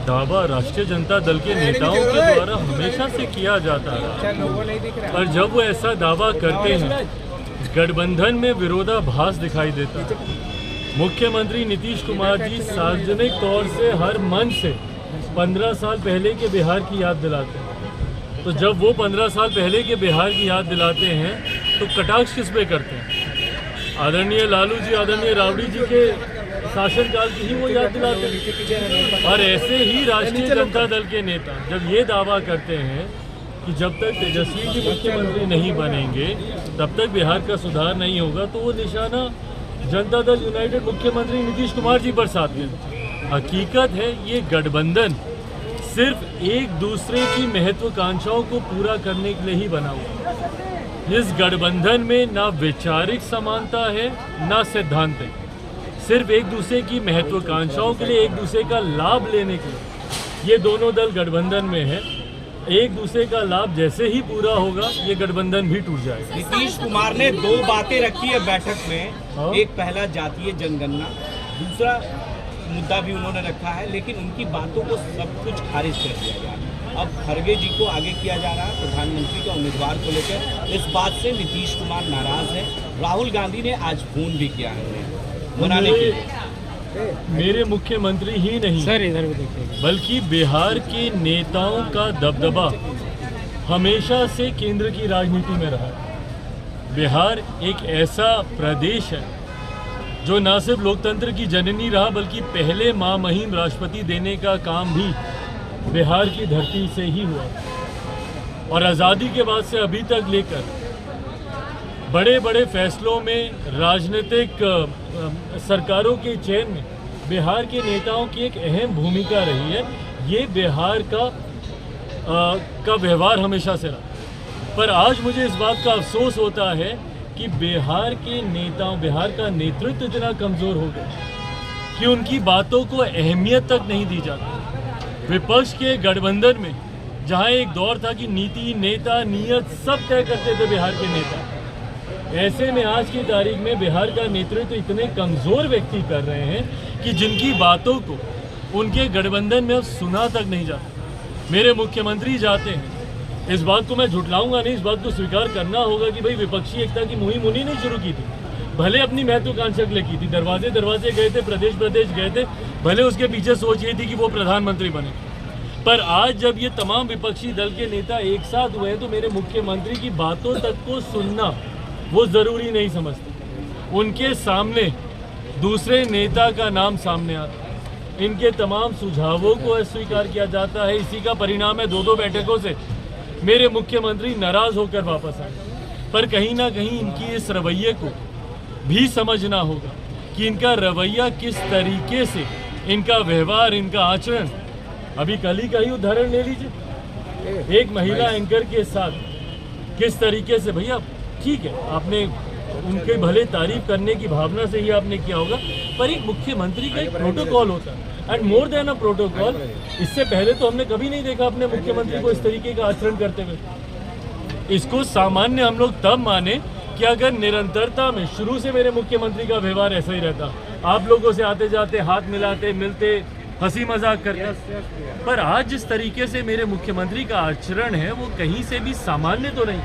दावा राष्ट्रीय जनता दल के नेताओं के द्वारा हमेशा से किया जाता है, और जब वो ऐसा दावा करते हैं गठबंधन में विरोधाभास दिखाई देता है। मुख्यमंत्री नीतीश कुमार जी सार्वजनिक तौर से हर मंच से 15 साल पहले के बिहार की याद दिलाते हैं। तो जब वो 15 साल पहले के बिहार की याद दिलाते हैं तो कटाक्ष किस पे करते हैं? आदरणीय लालू जी, आदरणीय राबड़ी जी के शासनकाल की ही वो याद दिलाते हैं। और ऐसे ही राष्ट्रीय जनता दल के नेता जब ये दावा करते हैं कि जब तक तेजस्वी जी मुख्यमंत्री नहीं बनेंगे तब तक बिहार का सुधार नहीं होगा, तो वो निशाना जनता दल यूनाइटेड मुख्यमंत्री नीतीश कुमार जी पर साधते हैं। हकीकत है ये गठबंधन सिर्फ एक दूसरे की महत्वाकांक्षाओं को पूरा करने के लिए ही बना हुआ। इस गठबंधन में ना वैचारिक समानता है ना सिद्धांत है, सिर्फ एक दूसरे की महत्वाकांक्षाओं के लिए, एक दूसरे का लाभ लेने के लिए ये दोनों दल गठबंधन में है। एक दूसरे का लाभ जैसे ही पूरा होगा ये गठबंधन भी टूट जाएगा। नीतीश कुमार ने 2 बातें रखी है बैठक में, एक पहला जातीय जनगणना, दूसरा मुद्दा भी उन्होंने रखा है, लेकिन उनकी बातों को सब कुछ खारिज कर दिया गया। अब खड़गे जी को आगे किया जा रहा है प्रधानमंत्री का उम्मीदवार को लेकर। इस बात से नीतीश कुमार नाराज है। राहुल गांधी ने आज फोन भी किया है मनाने के लिए। मेरे मुख्यमंत्री ही नहीं सर इधर भी देखिए, बल्कि बिहार के नेताओं का दबदबा हमेशा से केंद्र की राजनीति में रहा है। बिहार एक ऐसा प्रदेश है जो न सिर्फ लोकतंत्र की जननी रहा, बल्कि पहले महामहिम राष्ट्रपति देने का काम भी बिहार की धरती से ही हुआ। और आज़ादी के बाद से अभी तक लेकर बड़े बड़े फैसलों में, राजनीतिक सरकारों के चयन में बिहार के नेताओं की एक अहम भूमिका रही है। ये बिहार का व्यवहार हमेशा से रहा। पर आज मुझे इस बात का अफसोस होता है कि बिहार के नेताओं, बिहार का नेतृत्व इतना कमज़ोर हो गया कि उनकी बातों को अहमियत तक नहीं दी जाती। विपक्ष के गठबंधन में जहां एक दौर था कि नीति, नेता, नीयत सब तय करते थे बिहार के नेता, ऐसे में आज की तारीख में बिहार का नेतृत्व इतने कमज़ोर व्यक्ति कर रहे हैं कि जिनकी बातों को उनके गठबंधन में अब सुना तक नहीं जाता। मेरे मुख्यमंत्री जाते हैं, इस बात को मैं झुटलाऊंगा नहीं, इस बात को स्वीकार करना होगा कि भाई विपक्षी एकता की मुहिम उन्हीं ने शुरू की थी। भले अपनी महत्वाकांक्षा के लिए की थी, दरवाजे दरवाजे गए थे, प्रदेश प्रदेश गए थे, भले उसके पीछे सोच ये थी कि वो प्रधानमंत्री बने। पर आज जब ये तमाम विपक्षी दल के नेता एक साथ हुए हैं तो मेरे मुख्यमंत्री की बातों तक को सुनना वो ज़रूरी नहीं समझते। उनके सामने दूसरे नेता का नाम सामने आता है, इनके तमाम सुझावों को अस्वीकार किया जाता है। इसी का परिणाम है 2-2 बैठकों से मेरे मुख्यमंत्री नाराज़ होकर वापस आए। पर कहीं ना कहीं इनकी इस रवैये को भी समझना होगा कि इनका रवैया किस तरीके से, इनका व्यवहार, इनका आचरण, अभी कल ही का ही उदाहरण ले लीजिए, एक महिला एंकर के साथ किस तरीके से, भैया ठीक है आपने उनके भले तारीफ करने की भावना से ही आपने किया होगा, पर एक मुख्यमंत्री का एक प्रोटोकॉल होता है and more than a protocol. इससे पहले तो हमने कभी नहीं देखा अपने मुख्यमंत्री को इस तरीके का आचरण करते हुए। इसको सामान्य हम लोग तब माने कि अगर निरंतरता में शुरू से मेरे मुख्यमंत्री का व्यवहार ऐसा ही रहता, आप लोगों से आते जाते हाथ मिलाते, मिलते, हंसी मजाक करते। पर आज जिस तरीके से मेरे मुख्यमंत्री का आचरण है वो कहीं से भी सामान्य तो नहीं,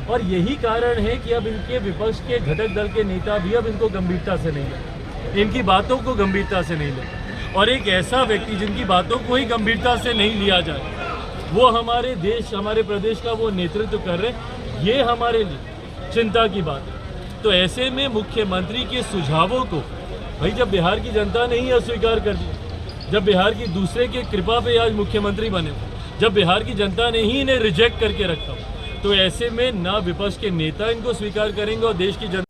और यही कारण है कि अब इनके विपक्ष के घटक दल के नेता भी अब इनको गंभीरता से नहीं लेते, इनकी बातों को गंभीरता से नहीं लेते। और एक ऐसा व्यक्ति जिनकी बातों को ही गंभीरता से नहीं लिया जाए, वो हमारे देश, हमारे प्रदेश का वो नेतृत्व कर रहे, ये हमारे लिए चिंता की बात है। तो ऐसे में मुख्यमंत्री के सुझावों को भाई जब बिहार की जनता ने ही अस्वीकार कर दिया, जब बिहार की दूसरे के कृपा पे आज मुख्यमंत्री बने, जब बिहार की जनता ने ही इन्हें रिजेक्ट करके रखा, तो ऐसे में ना विपक्ष के नेता इनको स्वीकार करेंगे और देश की जनता